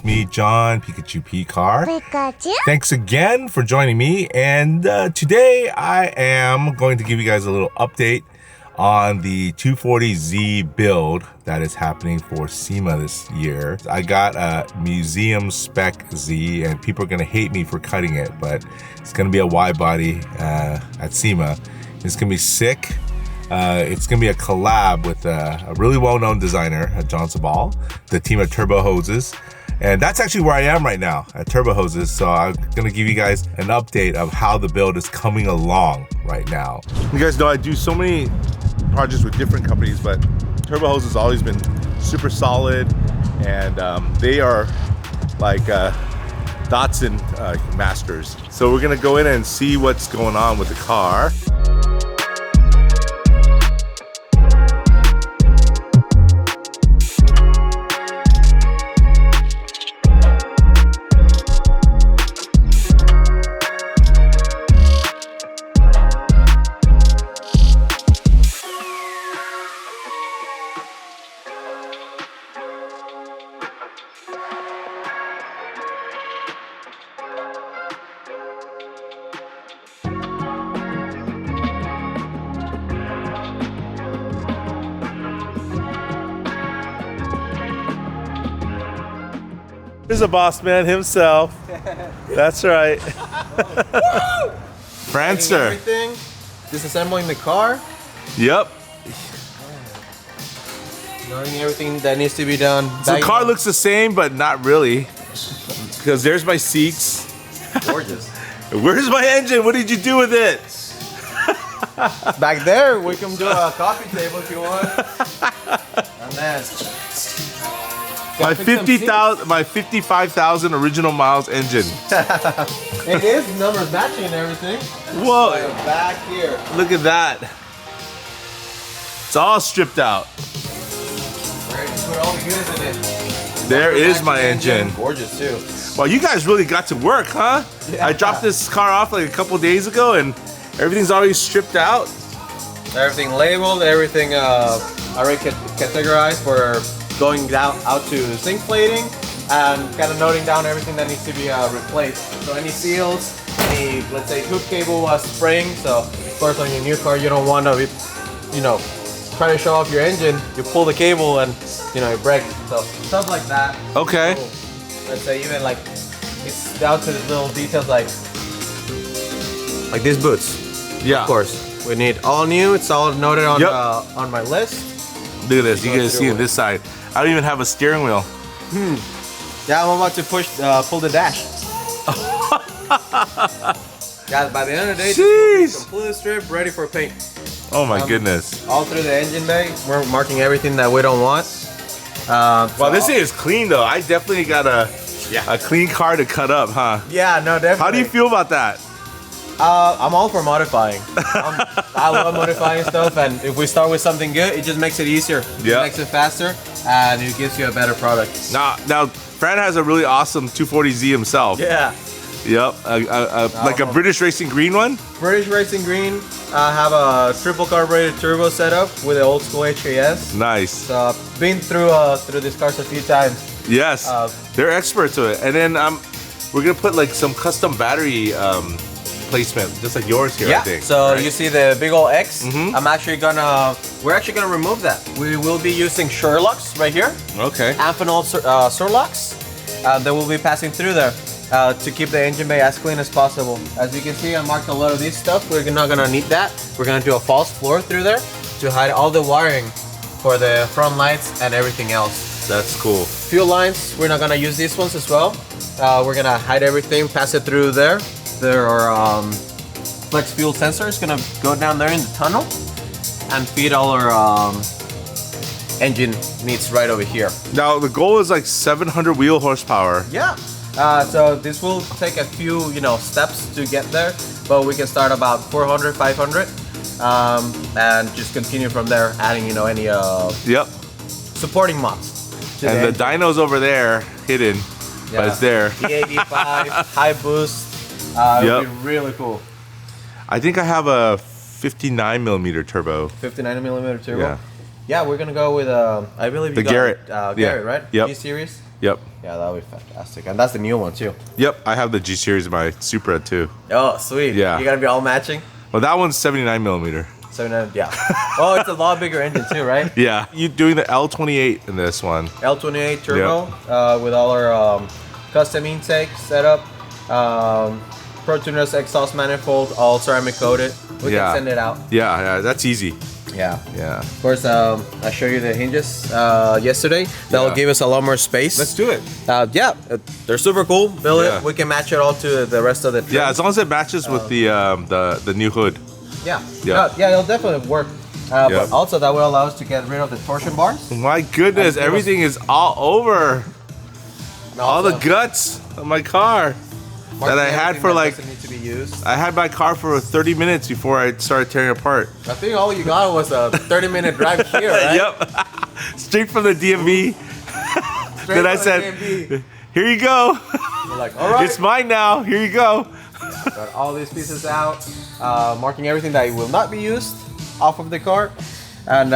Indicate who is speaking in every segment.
Speaker 1: It's me, John, Pikachu P Car.
Speaker 2: Pikachu?
Speaker 1: Thanks again for joining me. And today I am going to give you guys a little update on the 240Z build that is happening for Sema this year. I got a museum spec Z, and people are gonna hate me for cutting it, but it's gonna be a wide body at Sema. It's gonna be sick. It's gonna be a collab with a really well-known designer at John Sabal, the team at Turbo Hoses. And that's actually where I am right now, at Turbo Hoses. So I'm gonna give you guys an update of how the build is coming along right now. You guys know I do so many projects with different companies, but Turbo Hoses has always been super solid, and they are like Datsun masters. So we're gonna go in and see what's going on with the car. Here's the boss man himself. That's right. Prancer.
Speaker 3: Everything, disassembling the car.
Speaker 1: Yep.
Speaker 3: Knowing everything that needs to be done.
Speaker 1: So the car looks the same, but not really. Because there's my seats.
Speaker 3: Gorgeous.
Speaker 1: Where's my engine? What did you do with it?
Speaker 3: Back there, we can do a coffee table if you want. And then
Speaker 1: my 55,000 original miles engine.
Speaker 3: It is numbers matching and everything.
Speaker 1: Whoa!
Speaker 3: So back here.
Speaker 1: Look at that. It's all stripped out.
Speaker 3: Ready to put all the units in it.
Speaker 1: There is my engine.
Speaker 3: Gorgeous too.
Speaker 1: Well, you guys really got to work, huh?
Speaker 3: Yeah.
Speaker 1: I dropped this car off like a couple days ago, and everything's already stripped out.
Speaker 3: Everything labeled, everything already categorized for going down out to zinc plating, and kind of noting down everything that needs to be replaced. So any seals, any, let's say, hook cable spraying. So of course on your new car you don't want to be, trying to show off your engine, you pull the cable and it breaks. So stuff like that.
Speaker 1: Okay.
Speaker 3: So, let's say even like it's down to the little details like these boots.
Speaker 1: Yeah.
Speaker 3: Of course, we need all new. It's all noted on on my list.
Speaker 1: Look at this. You guys see on this side. I don't even have a steering wheel.
Speaker 3: Yeah, I'm about to pull the dash. Guys, by the end of the day, this will be completely stripped, ready for paint.
Speaker 1: Oh my goodness.
Speaker 3: All through the engine bay, we're marking everything that we don't want.
Speaker 1: Well, this thing is clean though. I definitely got a clean car to cut up, huh?
Speaker 3: Yeah, no, definitely.
Speaker 1: How do you feel about that?
Speaker 3: I'm all for modifying. I love modifying stuff, and if we start with something good, it just makes it easier.
Speaker 1: Yeah.
Speaker 3: It makes it faster, and it gives you a better product.
Speaker 1: Now, Fran has a really awesome 240Z himself.
Speaker 3: Yeah.
Speaker 1: Yep. Like a British Racing Green one.
Speaker 3: British Racing Green. I have a triple carbureted turbo setup with the old school HAS.
Speaker 1: Nice.
Speaker 3: So I've been through these cars a few times.
Speaker 1: Yes. They're experts at it. And then we're gonna put like some custom battery placement, just like yours here, I think.
Speaker 3: So
Speaker 1: right?
Speaker 3: you see the big old X. We're actually gonna remove that. We will be using Sherlocks right here.
Speaker 1: Okay.
Speaker 3: Amphenol Surlocks that will be passing through there to keep the engine bay as clean as possible. As you can see, I marked a lot of this stuff. We're not gonna need that. We're gonna do a false floor through there to hide all the wiring for the front lights and everything else.
Speaker 1: That's cool.
Speaker 3: Fuel lines, we're not gonna use these ones as well. We're gonna hide everything, pass it through there. There are flex fuel sensors gonna go down there in the tunnel and feed all our engine needs right over here.
Speaker 1: Now the goal is like 700 wheel horsepower.
Speaker 3: Yeah. So this will take a few steps to get there, but we can start about 400, 500, and just continue from there, adding any supporting mods.
Speaker 1: And the dyno's over there hidden, but it's there.
Speaker 3: E85, high boost. It'll be really cool.
Speaker 1: I think I have a 59 millimeter turbo.
Speaker 3: 59 millimeter turbo?
Speaker 1: Yeah.
Speaker 3: Yeah, we're gonna go with I believe you
Speaker 1: the
Speaker 3: got
Speaker 1: Garrett.
Speaker 3: Garrett, right?
Speaker 1: Yep.
Speaker 3: G series.
Speaker 1: Yep.
Speaker 3: Yeah, that would be fantastic. And that's the new one too.
Speaker 1: Yep. I have the G series in my Supra too.
Speaker 3: Oh, sweet.
Speaker 1: Yeah.
Speaker 3: You're gonna be all matching?
Speaker 1: Well, that one's 79 millimeter.
Speaker 3: 79, yeah. Oh, it's a lot bigger engine too, right?
Speaker 1: Yeah. You doing the L28 in this one?
Speaker 3: L28 turbo with all our custom intake setup. Pro Tuners exhaust manifold, all ceramic coated. We can send it out.
Speaker 1: Yeah, that's easy.
Speaker 3: Yeah.
Speaker 1: Yeah.
Speaker 3: Of course, I showed you the hinges yesterday. That'll give us a lot more space.
Speaker 1: Let's do it.
Speaker 3: They're super cool. Build it. We can match it all to the rest of the trim.
Speaker 1: Yeah, as long as it matches with the new hood.
Speaker 3: Yeah. It'll definitely work. But also that will allow us to get rid of the torsion bars.
Speaker 1: My goodness, everything is all over. All the guts of my car that I had for like.
Speaker 3: Need to be used.
Speaker 1: I had my car for 30 minutes before I started tearing apart.
Speaker 3: I think all you got was a 30-minute drive here, right?
Speaker 1: Yep. Straight from the DMV. Then I said, "Here you go.
Speaker 3: We're like, all right.
Speaker 1: It's mine now. Here you go."
Speaker 3: Got all these pieces out, marking everything that will not be used off of the car, and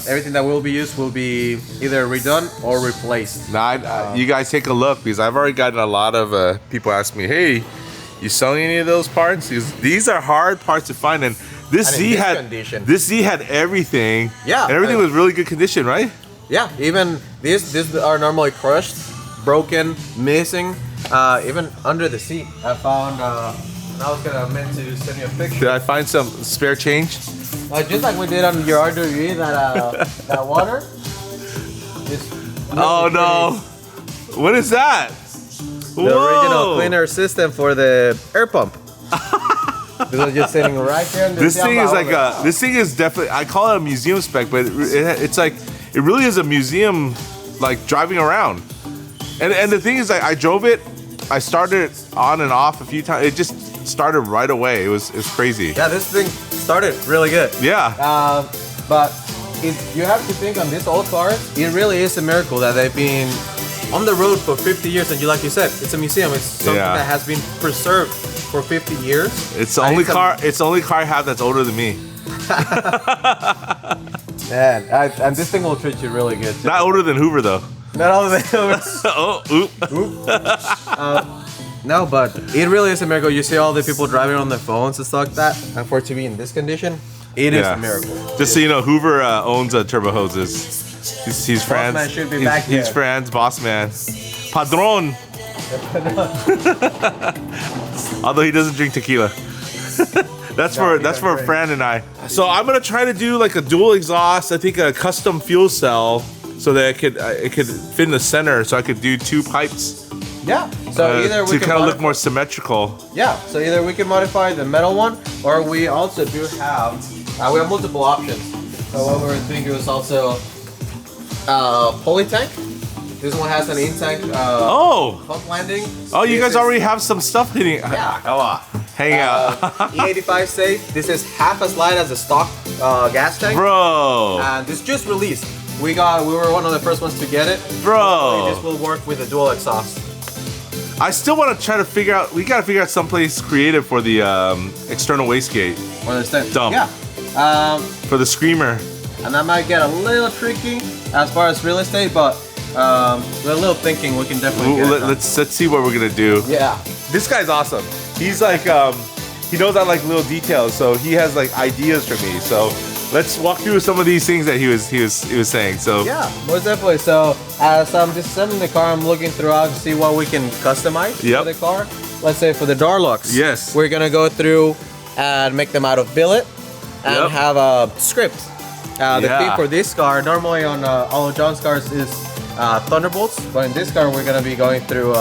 Speaker 3: everything that will be used will be either redone or replaced.
Speaker 1: Now, you guys take a look because I've already gotten a lot of people ask me, "Hey, you selling any of those parts?" Because these are hard parts to find, and this Z had everything.
Speaker 3: Yeah,
Speaker 1: and everything was really good condition, right?
Speaker 3: Yeah, even these are normally crushed, broken, missing. Even under the seat, I found. I was meant to send you a picture.
Speaker 1: Did I find some spare change?
Speaker 3: Just like we did on your RWE, that water.
Speaker 1: Oh no! What is that?
Speaker 3: The original cleaner system for the air pump. This was just sitting right there. In the
Speaker 1: this thing is like this thing is definitely. I call it a museum spec, but it's like it really is a museum, like driving around. And the thing is, I drove it. I started it on and off a few times. It just started right away. It's crazy.
Speaker 3: Yeah, this thing started really good.
Speaker 1: Yeah.
Speaker 3: But you have to think on these old cars, it really is a miracle that they've been on the road for 50 years. And like you said, it's a museum. It's something that has been preserved for 50 years.
Speaker 1: It's the only car. It's the only car I have that's older than me.
Speaker 3: Man, and this thing will treat you really good too.
Speaker 1: Not older than Hoover though.
Speaker 3: Not older than Hoover.
Speaker 1: Oh, oop.
Speaker 3: No, but it really is a miracle. You see all the people driving on their phones and stuff like that, and for it to be in this condition, it is a miracle.
Speaker 1: Just so you know, Hoover owns Turbo Hoses. He's France.
Speaker 3: Boss man should be back here.
Speaker 1: He's France, boss man. Padron. Although he doesn't drink tequila. That's for Fran and I. So I'm gonna try to do like a dual exhaust. I think a custom fuel cell so that it could fit in the center. So I could do two pipes.
Speaker 3: Yeah. So either we
Speaker 1: to
Speaker 3: can
Speaker 1: kind of look more symmetrical.
Speaker 3: Yeah. So either we can modify the metal one, or we also do have we have multiple options. So what we were thinking was also poly tank. This one has an in-tank pump landing.
Speaker 1: Oh, you guys already have some stuff hitting.
Speaker 3: Yeah, come on.
Speaker 1: Hang out.
Speaker 3: E85 safe. This is half as light as the stock gas tank.
Speaker 1: Bro.
Speaker 3: And this just released. We were one of the first ones to get it.
Speaker 1: Bro.
Speaker 3: Hopefully this will work with the dual exhaust.
Speaker 1: I still want to try to figure out. We gotta figure out someplace creative for the external wastegate. Dump.
Speaker 3: Yeah.
Speaker 1: For the screamer.
Speaker 3: And that might get a little tricky as far as real estate, but with a little thinking, we can definitely get it done.
Speaker 1: Let's see what we're gonna do.
Speaker 3: Yeah.
Speaker 1: This guy's awesome. He's like he knows I like little details, so he has like ideas for me. So let's walk through some of these things that he was saying. So
Speaker 3: yeah, most definitely. So as I'm disassembling the car, I'm looking throughout to see what we can customize for the car. Let's say for the door locks.
Speaker 1: Yes.
Speaker 3: We're gonna go through and make them out of billet and have a script. The theme for this car, normally on all of John's cars, is Thunderbolts, but in this car we're gonna be going through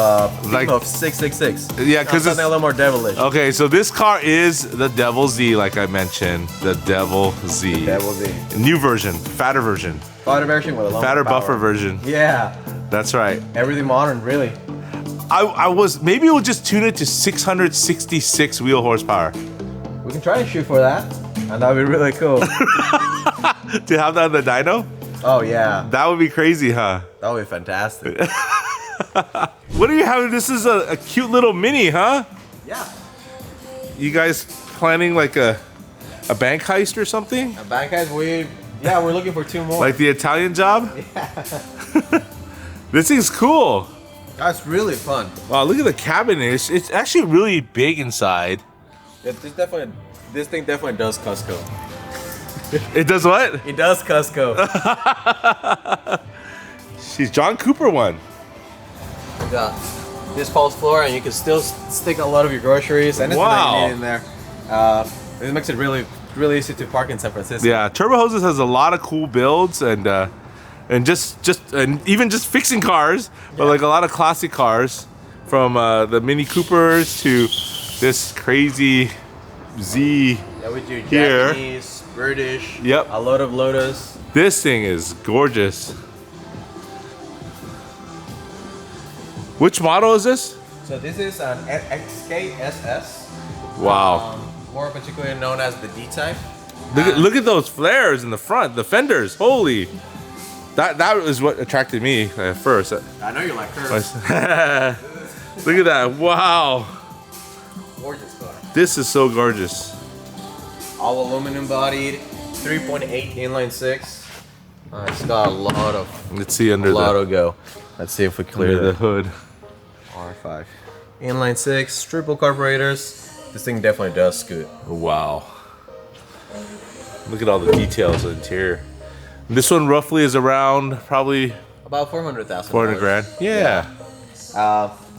Speaker 3: like of 666.
Speaker 1: Yeah, because it's
Speaker 3: something a little more devilish.
Speaker 1: Okay, so this car is the Devil Z, like I mentioned, the Devil Z.
Speaker 3: Devil Z.
Speaker 1: New version, fatter version.
Speaker 3: Fatter version with a lot
Speaker 1: fatter
Speaker 3: more
Speaker 1: buffer version.
Speaker 3: Yeah.
Speaker 1: That's right.
Speaker 3: Everything modern, really.
Speaker 1: Maybe we'll just tune it to 666 wheel horsepower.
Speaker 3: We can try and shoot for that, and that'd be really cool.
Speaker 1: To have that on the dyno?
Speaker 3: Oh yeah.
Speaker 1: That would be crazy, huh?
Speaker 3: That would be fantastic.
Speaker 1: What are you having? This is a cute little Mini, huh?
Speaker 3: Yeah.
Speaker 1: You guys planning like a bank heist or something?
Speaker 3: A bank heist? We're looking for two more.
Speaker 1: Like the Italian Job?
Speaker 3: Yeah.
Speaker 1: This thing's cool.
Speaker 3: That's really fun.
Speaker 1: Wow, look at the cabin. It's actually really big inside.
Speaker 3: Yeah, this thing definitely does Cusco.
Speaker 1: It does what?
Speaker 3: It does Cusco.
Speaker 1: She's John Cooper one.
Speaker 3: Yeah. This false floor, and you can still stick a lot of your groceries and anything that you need in there. It makes it really easy to park in San Francisco.
Speaker 1: Yeah, Turbo Hoses has a lot of cool builds and even just fixing cars, but like a lot of classic cars, from the Mini Coopers to this crazy Z.
Speaker 3: Yeah, we do
Speaker 1: here.
Speaker 3: Japanese, British.
Speaker 1: Yep.
Speaker 3: A lot of Lotus.
Speaker 1: This thing is gorgeous. Which model is this?
Speaker 3: So this is an XKSS.
Speaker 1: Wow.
Speaker 3: More particularly known as the D-Type.
Speaker 1: Look at those flares in the front, the fenders. Holy. That is what attracted me at first.
Speaker 3: I know you like curves.
Speaker 1: Look at that. Wow.
Speaker 3: Gorgeous car.
Speaker 1: This is so gorgeous.
Speaker 3: All aluminum bodied, 3.8 inline six. It's got a lot of
Speaker 1: Let's see under the
Speaker 3: go. Let's see if we clear
Speaker 1: the hood.
Speaker 3: R5. Inline six, triple carburetors. This thing definitely does scoot.
Speaker 1: Wow. Look at all the details of the interior. This one roughly is around probably
Speaker 3: About 400,000.
Speaker 1: 400 grand. Yeah.
Speaker 3: It's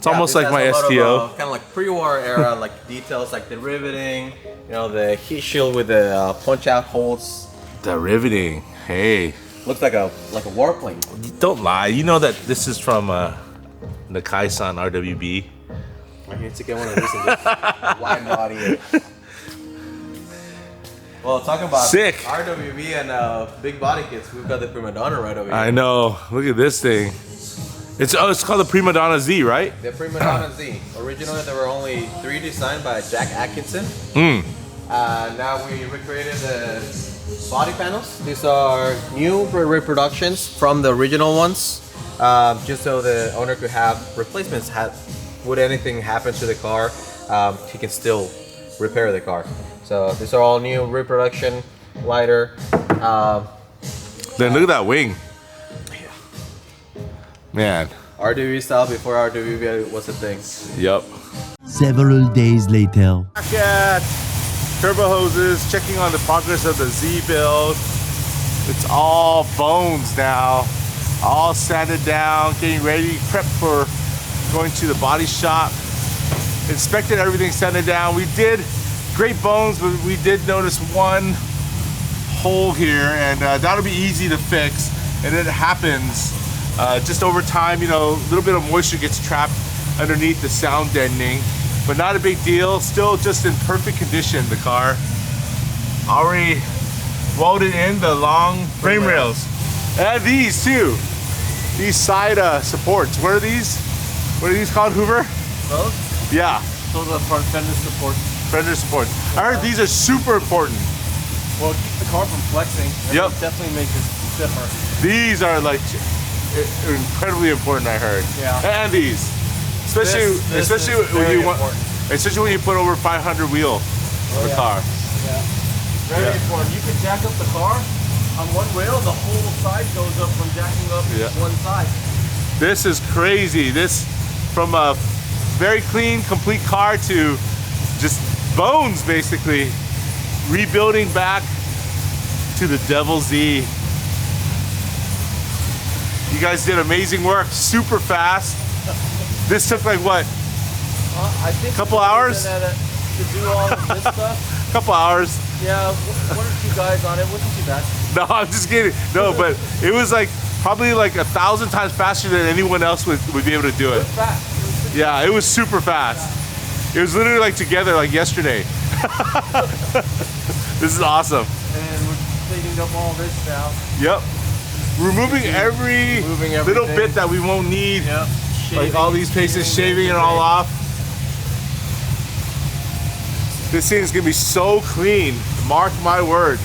Speaker 1: almost like my STO.
Speaker 3: Kind of like pre-war era, like details like the riveting, the heat shield with the punch-out holes.
Speaker 1: The riveting. Hey.
Speaker 3: Looks like a warplane.
Speaker 1: Don't lie. You know that this is from the Kaisan RWB.
Speaker 3: I need to get one of these and just wide body it. Well, talking about
Speaker 1: sick
Speaker 3: RWB and big body kits, we've got the Prima Donna right over here.
Speaker 1: I know. Look at this thing. It's called the Prima Donna Z, right?
Speaker 3: The Prima Donna Z. Originally, there were only 3 designed by Jack Atkinson. Now we recreated the body panels. These are new reproductions from the original ones, just so the owner could have replacements. Would anything happen to the car, he can still repair the car. So these are all new reproduction, lighter.
Speaker 1: Then look at that wing. Man.
Speaker 3: RWB style before RWB was a thing.
Speaker 1: Yep.
Speaker 2: Several days later.
Speaker 1: Back at Turbo Hoses, checking on the progress of the Z build. It's all bones now. All sanded down, getting ready, prepped for going to the body shop. Inspected everything, sanded down. We did great bones, but we did notice one hole here, and that'll be easy to fix. And it happens just over time. A little bit of moisture gets trapped underneath the sound deadening, but not a big deal. Still just in perfect condition, the car. Already welded in the long frame rails. And these too. These side supports. What are these? What are these called, Hoover?
Speaker 3: Those?
Speaker 1: Yeah.
Speaker 3: Those are front fender supports.
Speaker 1: Fender supports. I heard these are super important.
Speaker 3: Well, keep the car from flexing.
Speaker 1: Yep.
Speaker 3: Definitely make it stiffer.
Speaker 1: These are like incredibly important, I heard.
Speaker 3: Yeah.
Speaker 1: And these. Especially when you put over 500 wheel of a car.
Speaker 3: Yeah. Very important. You can jack up the car on one rail, the whole side goes up from jacking up one side.
Speaker 1: This is crazy. This from a very clean, complete car to just bones, basically. Rebuilding back to the Devil Z. You guys did amazing work, super fast. This took like what?
Speaker 3: I think
Speaker 1: couple hours?
Speaker 3: To do all of this stuff.
Speaker 1: Couple hours.
Speaker 3: Yeah, 1 or 2 guys on it, wasn't too bad.
Speaker 1: No, I'm just kidding. No, but it was like probably like 1,000 times faster than anyone else would be able to do it.
Speaker 3: It was fast.
Speaker 1: Yeah, it was super fast. It was literally like together like yesterday. This is awesome.
Speaker 3: And we're cleaning up all this now.
Speaker 1: Yep. Removing every little bit that we won't need.
Speaker 3: Yep.
Speaker 1: Like all these pieces, shaving it all off. This thing is gonna be so clean. Mark my words.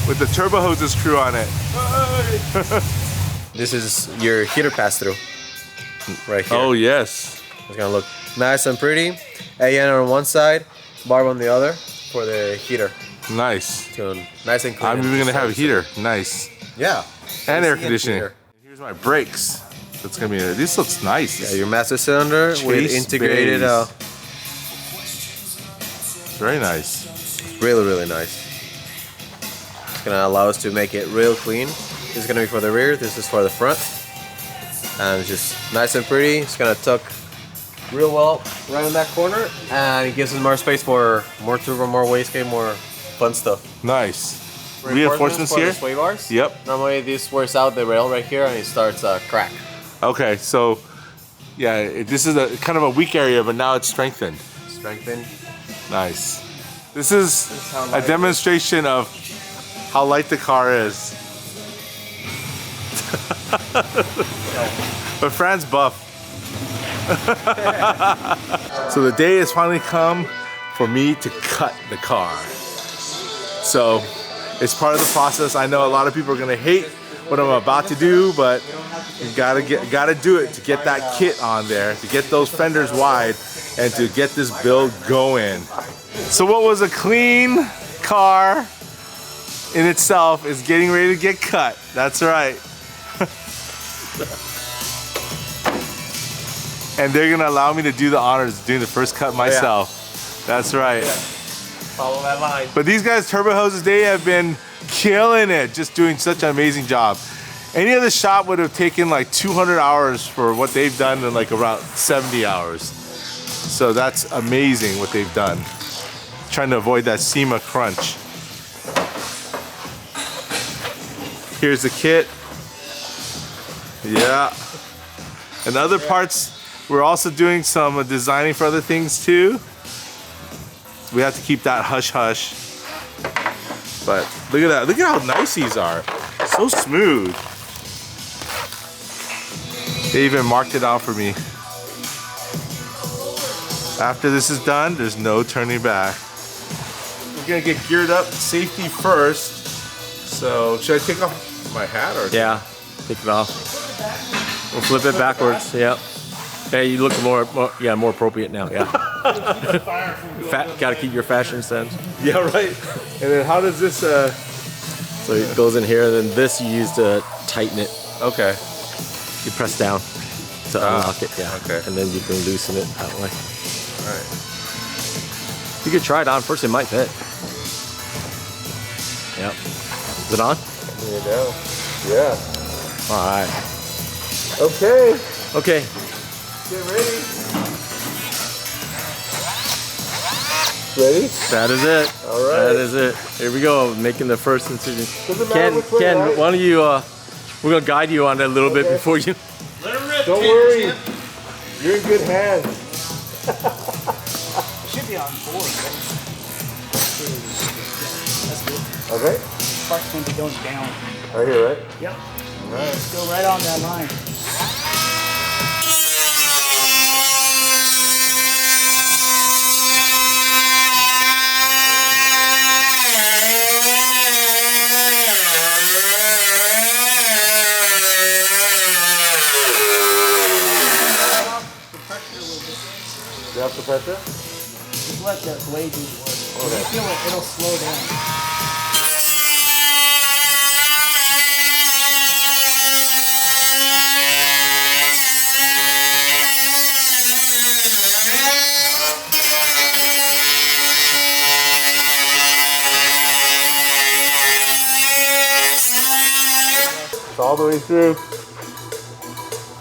Speaker 1: With the Turbo Hoses crew on it.
Speaker 3: This is your heater pass-through. Right here.
Speaker 1: Oh yes.
Speaker 3: It's gonna look nice and pretty. AN on one side, barb on the other for the heater.
Speaker 1: Nice.
Speaker 3: So nice and clean.
Speaker 1: I'm even gonna have a heater. Nice.
Speaker 3: Yeah.
Speaker 1: And air conditioning.
Speaker 3: Heater.
Speaker 1: Here's my brakes. That's gonna be. This looks nice.
Speaker 3: Yeah, your master cylinder with integrated.
Speaker 1: Very nice.
Speaker 3: Really, really nice. It's gonna allow us to make it real clean. This is gonna be for the rear. This is for the front, and it's just nice and pretty. It's gonna tuck real well right in that corner, and it gives us more space for more turbo, more wastegate, more fun stuff.
Speaker 1: Nice. Reinforcements
Speaker 3: for
Speaker 1: here?
Speaker 3: the sway bars.
Speaker 1: Yep.
Speaker 3: Normally this wears out the rail right here and it starts crack.
Speaker 1: Okay, so yeah, this is a kind of a weak area, but now it's strengthened.
Speaker 3: Strengthened.
Speaker 1: Nice. This is a demonstration of how light the car is. But Fran's buff. So the day has finally come for me to cut the car. So it's part of the process. I know a lot of people are gonna hate what I'm about to do, but you gotta do it to get that kit on there, to get those fenders wide, and to get this build going. So what was a clean car in itself is getting ready to get cut. That's right. And they're gonna allow me to do the honors of doing the first cut myself. Yeah. That's right.
Speaker 3: Yeah. Follow that line.
Speaker 1: But these guys, Turbo Hoses, they have been killing it, just doing such an amazing job. Any other shop would have taken like 200 hours for what they've done in like around 70 hours. So that's amazing what they've done. Trying to avoid that Sema crunch. Here's the kit. Yeah. And other parts, we're also doing some designing for other things too. We have to keep that hush-hush. But look at that. Look at how nice these are. So smooth. They even marked it out for me. After this is done, there's no turning back. We're gonna get geared up, safety first. So should I take off my hat or?
Speaker 3: Yeah, take it off. We'll flip it backwards. Yep. Hey, you look more appropriate now. Yeah. Gotta keep your fashion sense.
Speaker 1: Yeah, right. And then how does this?
Speaker 3: So it goes in here, and then this you use to tighten it.
Speaker 1: Okay.
Speaker 3: You press down to unlock it. Yeah.
Speaker 1: Okay.
Speaker 3: And then you can loosen it that way.
Speaker 1: All right.
Speaker 3: You could try it on first. It might fit. Yep. Is it on?
Speaker 1: There you go. Yeah.
Speaker 3: All right.
Speaker 1: Okay.
Speaker 3: Okay.
Speaker 1: Get ready. Ready?
Speaker 3: That is it.
Speaker 1: All right.
Speaker 3: That is it. Here we go. Making the first incision.
Speaker 1: Doesn't matter which way,
Speaker 3: Ken,
Speaker 1: right?
Speaker 3: why don't you? We're gonna guide you on that a little bit before you.
Speaker 4: Let her rip.
Speaker 1: Don't worry. You're in good hands.
Speaker 4: Should be on board. That's good.
Speaker 1: Okay.
Speaker 4: Spark's going to be going down.
Speaker 1: Right here, right?
Speaker 4: Yep.
Speaker 1: All right.
Speaker 4: Go right on that line.
Speaker 1: Drop the pressure?
Speaker 4: Just let the blade do the work. When
Speaker 1: Okay.
Speaker 4: you feel it, it'll slow down.
Speaker 1: It's all the way through.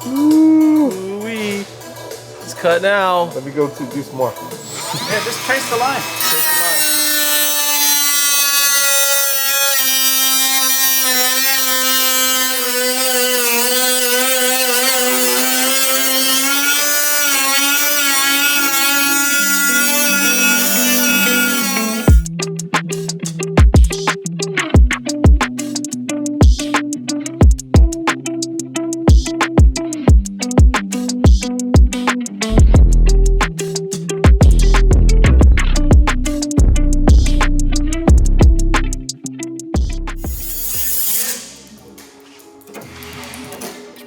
Speaker 3: Ooh-wee. It's cut now.
Speaker 1: Let me go to do some more.
Speaker 4: Yeah, just trace the line.
Speaker 1: Trace the line.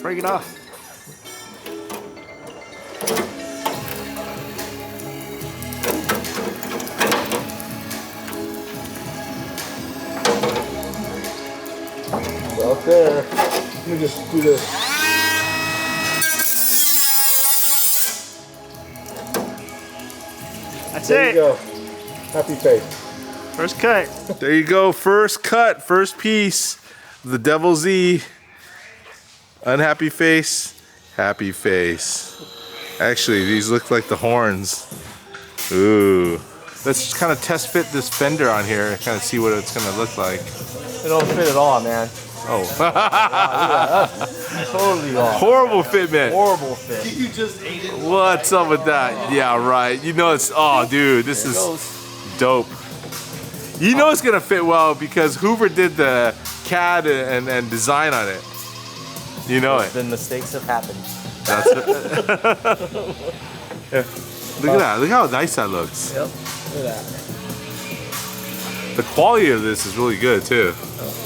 Speaker 3: Break it off.
Speaker 1: Out there. me just do this.
Speaker 4: That's
Speaker 1: There
Speaker 4: it.
Speaker 1: you go. Happy face.
Speaker 4: First cut.
Speaker 1: There you go. First cut, first piece. The Devil Z. Unhappy face, happy face. Actually, these look like the horns. Ooh. Let's kind of test fit this fender on here and kind of see what it's going to look like.
Speaker 3: It don't fit at all, man.
Speaker 1: Oh.
Speaker 3: Totally off.
Speaker 1: Horrible fitment.
Speaker 3: Horrible fit.
Speaker 1: What's up with that? Yeah, right. You know it's, oh, dude, this is dope. You know it's going to fit well because Hoover did the CAD and design on it. You know it.
Speaker 3: The mistakes have happened.
Speaker 1: That's it. Yeah. Look at that. Look how nice that looks.
Speaker 3: Yep. Look at that.
Speaker 1: The quality of this is really good too.
Speaker 3: Oh.